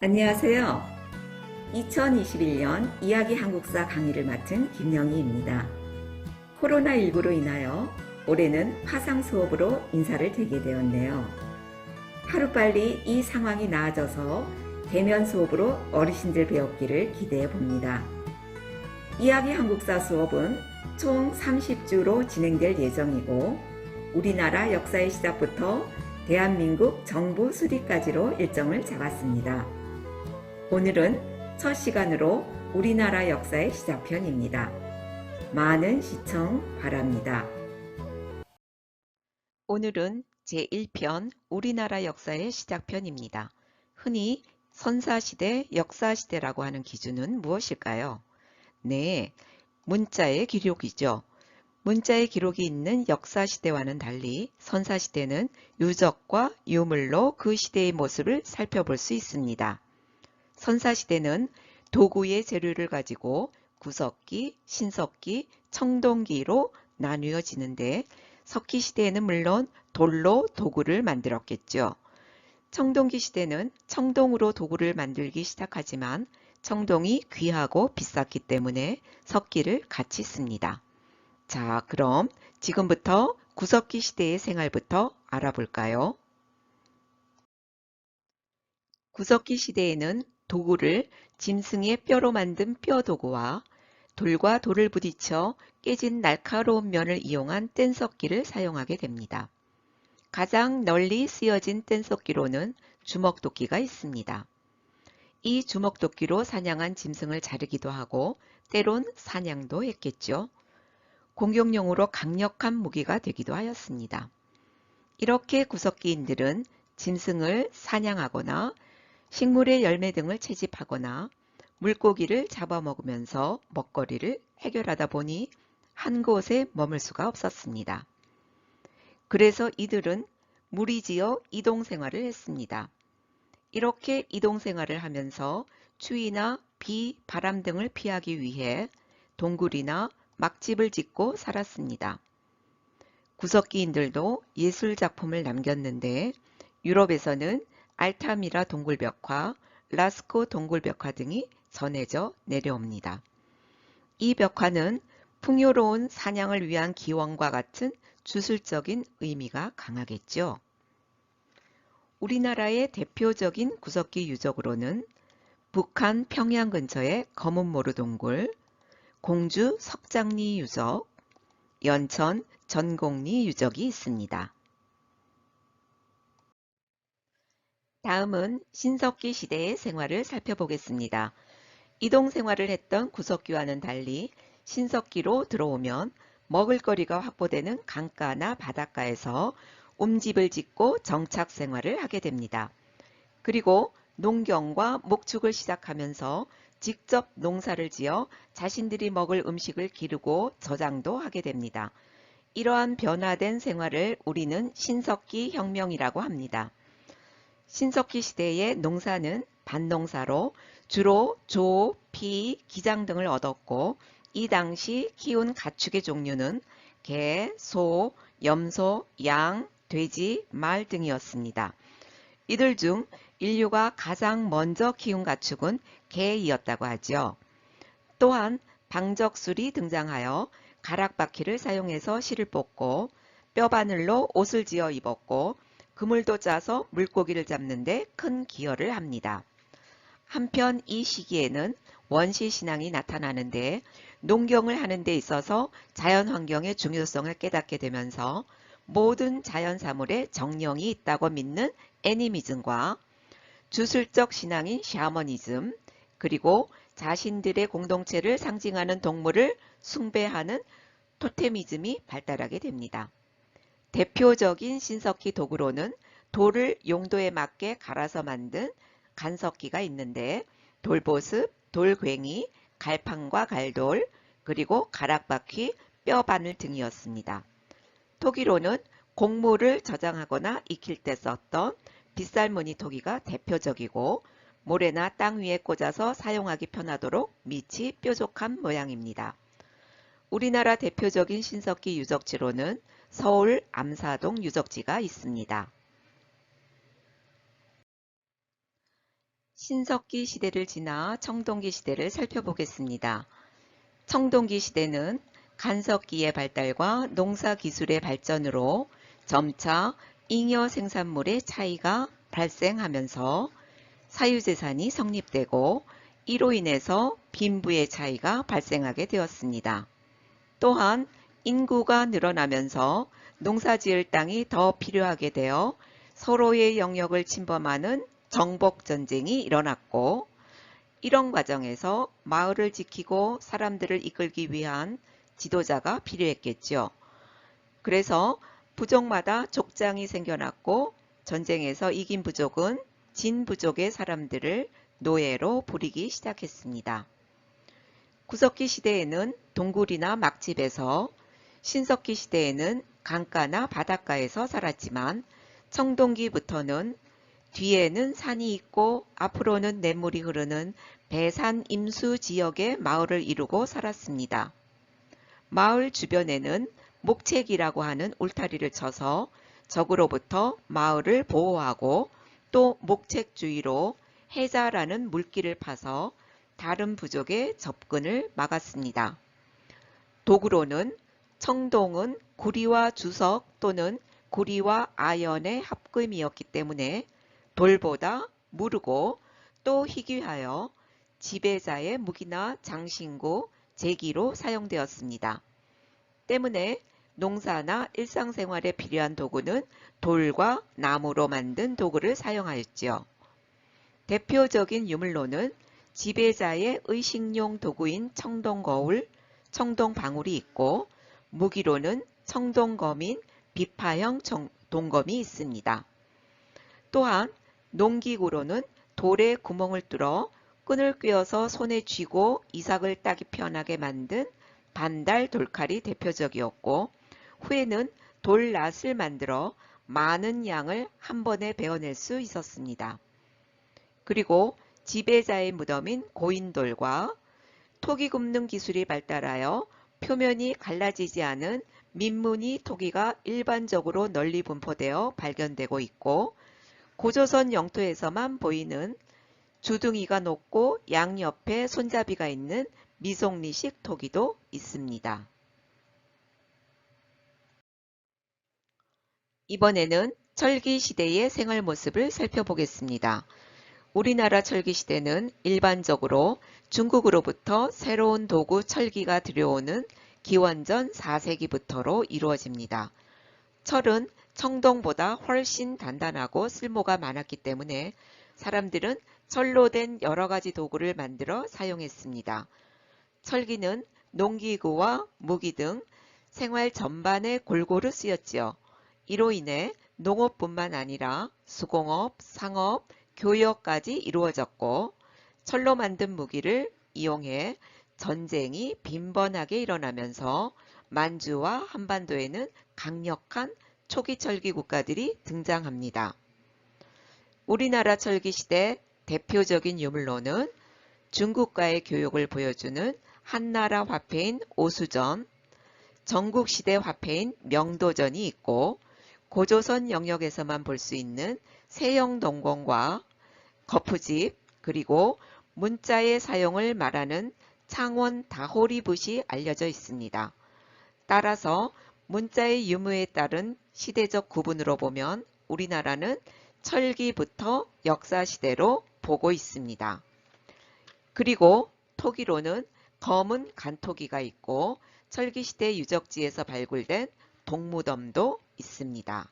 안녕하세요. 2021년 이야기 한국사 강의를 맡은 김영희입니다. 코로나19로 인하여 올해는 화상 수업으로 인사를 드리게 되었네요. 하루빨리 이 상황이 나아져서 대면 수업으로 어르신들 배웠기를 기대해 봅니다. 이야기 한국사 수업은 총 30주로 진행될 예정이고 우리나라 역사의 시작부터 대한민국 정부 수립까지로 일정을 잡았습니다. 오늘은 첫 시간으로 우리나라 역사의 시작편입니다. 많은 시청 바랍니다. 오늘은 제1편 우리나라 역사의 시작편입니다. 흔히 선사시대, 역사시대라고 하는 기준은 무엇일까요? 네, 문자의 기록이죠. 문자의 기록이 있는 역사시대와는 달리 선사시대는 유적과 유물로 그 시대의 모습을 살펴볼 수 있습니다. 선사시대는 도구의 재료를 가지고 구석기, 신석기, 청동기로 나누어지는데 석기 시대에는 물론 돌로 도구를 만들었겠죠. 청동기 시대는 청동으로 도구를 만들기 시작하지만 청동이 귀하고 비쌌기 때문에 석기를 같이 씁니다. 자, 그럼 지금부터 구석기 시대의 생활부터 알아볼까요? 구석기 시대에는 도구를 짐승의 뼈로 만든 뼈도구와 돌과 돌을 부딪혀 깨진 날카로운 면을 이용한 뗀석기를 사용하게 됩니다. 가장 널리 쓰여진 뗀석기로는 주먹도끼가 있습니다. 이 주먹도끼로 사냥한 짐승을 자르기도 하고 때론 사냥도 했겠죠. 공격용으로 강력한 무기가 되기도 하였습니다. 이렇게 구석기인들은 짐승을 사냥하거나 식물의 열매 등을 채집하거나 물고기를 잡아먹으면서 먹거리를 해결하다 보니 한 곳에 머물 수가 없었습니다. 그래서 이들은 무리지어 이동생활을 했습니다. 이렇게 이동생활을 하면서 추위나 비, 바람 등을 피하기 위해 동굴이나 막집을 짓고 살았습니다. 구석기인들도 예술작품을 남겼는데 유럽에서는 알타미라 동굴벽화, 라스코 동굴벽화 등이 전해져 내려옵니다. 이 벽화는 풍요로운 사냥을 위한 기원과 같은 주술적인 의미가 강하겠죠. 우리나라의 대표적인 구석기 유적으로는 북한 평양 근처의 검은모루 동굴, 공주 석장리 유적, 연천 전곡리 유적이 있습니다. 다음은 신석기 시대의 생활을 살펴보겠습니다. 이동 생활을 했던 구석기와는 달리 신석기로 들어오면 먹을거리가 확보되는 강가나 바닷가에서 움집을 짓고 정착 생활을 하게 됩니다. 그리고 농경과 목축을 시작하면서 직접 농사를 지어 자신들이 먹을 음식을 기르고 저장도 하게 됩니다. 이러한 변화된 생활을 우리는 신석기 혁명이라고 합니다. 신석기 시대의 농사는 밭농사로 주로 조, 피, 기장 등을 얻었고 이 당시 키운 가축의 종류는 개, 소, 염소, 양, 돼지, 말 등이었습니다. 이들 중 인류가 가장 먼저 키운 가축은 개이었다고 하죠. 또한 방적술이 등장하여 가락바퀴를 사용해서 실을 뽑고 뼈바늘로 옷을 지어 입었고 그물도 짜서 물고기를 잡는 데 큰 기여를 합니다. 한편 이 시기에는 원시신앙이 나타나는데 농경을 하는 데 있어서 자연환경의 중요성을 깨닫게 되면서 모든 자연사물에 정령이 있다고 믿는 애니미즘과 주술적 신앙인 샤머니즘, 그리고 자신들의 공동체를 상징하는 동물을 숭배하는 토테미즘이 발달하게 됩니다. 대표적인 신석기 도구로는 돌을 용도에 맞게 갈아서 만든 간석기가 있는데 돌보습, 돌괭이, 갈판과 갈돌, 그리고 가락바퀴, 뼈바늘 등이었습니다. 토기로는 곡물을 저장하거나 익힐 때 썼던 빗살무늬 토기가 대표적이고 모래나 땅 위에 꽂아서 사용하기 편하도록 밑이 뾰족한 모양입니다. 우리나라 대표적인 신석기 유적지로는 서울 암사동 유적지가 있습니다. 신석기 시대를 지나 청동기 시대를 살펴보겠습니다. 청동기 시대는 간석기의 발달과 농사 기술의 발전으로 점차 잉여 생산물의 차이가 발생하면서 사유재산이 성립되고 이로 인해서 빈부의 차이가 발생하게 되었습니다. 또한 인구가 늘어나면서 농사지을 땅이 더 필요하게 되어 서로의 영역을 침범하는 정복전쟁이 일어났고, 이런 과정에서 마을을 지키고 사람들을 이끌기 위한 지도자가 필요했겠죠. 그래서 부족마다 족장이 생겨났고, 전쟁에서 이긴 부족은 진 부족의 사람들을 노예로 부리기 시작했습니다. 구석기 시대에는 동굴이나 막집에서, 신석기 시대에는 강가나 바닷가에서 살았지만 청동기부터는 뒤에는 산이 있고 앞으로는 냇물이 흐르는 배산 임수 지역에 마을을 이루고 살았습니다. 마을 주변에는 목책이라고 하는 울타리를 쳐서 적으로부터 마을을 보호하고 또 목책 주위로 해자라는 물길을 파서 다른 부족의 접근을 막았습니다. 도구로는 청동은 구리와 주석 또는 구리와 아연의 합금이었기 때문에 돌보다 무르고 또 희귀하여 지배자의 무기나 장신구, 제기로 사용되었습니다. 때문에 농사나 일상생활에 필요한 도구는 돌과 나무로 만든 도구를 사용하였지요. 대표적인 유물로는 지배자의 의식용 도구인 청동거울, 청동방울이 있고 무기로는 청동검인 비파형 동검이 있습니다. 또한 농기구로는 돌에 구멍을 뚫어 끈을 꿰어서 손에 쥐고 이삭을 따기 편하게 만든 반달 돌칼이 대표적이었고, 후에는 돌낫을 만들어 많은 양을 한 번에 베어낼 수 있었습니다. 그리고 지배자의 무덤인 고인돌과 토기 굽는 기술이 발달하여 표면이 갈라지지 않은 민무늬 토기가 일반적으로 널리 분포되어 발견되고 있고, 고조선 영토에서만 보이는 주둥이가 높고 양옆에 손잡이가 있는 미송리식 토기도 있습니다. 이번에는 철기시대의 생활 모습을 살펴보겠습니다. 우리나라 철기시대는 일반적으로 중국으로부터 새로운 도구 철기가 들여오는 기원전 4세기부터로 이루어집니다. 철은 청동보다 훨씬 단단하고 쓸모가 많았기 때문에 사람들은 철로 된 여러 가지 도구를 만들어 사용했습니다. 철기는 농기구와 무기 등 생활 전반에 골고루 쓰였지요. 이로 인해 농업뿐만 아니라 수공업, 상업, 교역까지 이루어졌고, 철로 만든 무기를 이용해 전쟁이 빈번하게 일어나면서 만주와 한반도에는 강력한 초기 철기 국가들이 등장합니다. 우리나라 철기 시대 대표적인 유물로는 중국과의 교역을 보여주는 한나라 화폐인 오수전, 전국시대 화폐인 명도전이 있고, 고조선 영역에서만 볼 수 있는 세영동공과 거푸집, 그리고 문자의 사용을 말하는 창원 다호리붓이 알려져 있습니다. 따라서 문자의 유무에 따른 시대적 구분으로 보면 우리나라는 철기부터 역사시대로 보고 있습니다. 그리고 토기로는 검은 간토기가 있고 철기시대 유적지에서 발굴된 동무덤도 있습니다.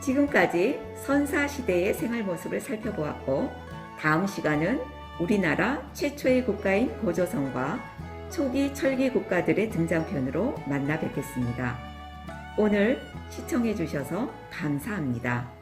지금까지 선사시대의 생활 모습을 살펴보았고, 다음 시간은 우리나라 최초의 국가인 고조선과 초기 철기 국가들의 등장편으로 만나 뵙겠습니다. 오늘 시청해 주셔서 감사합니다.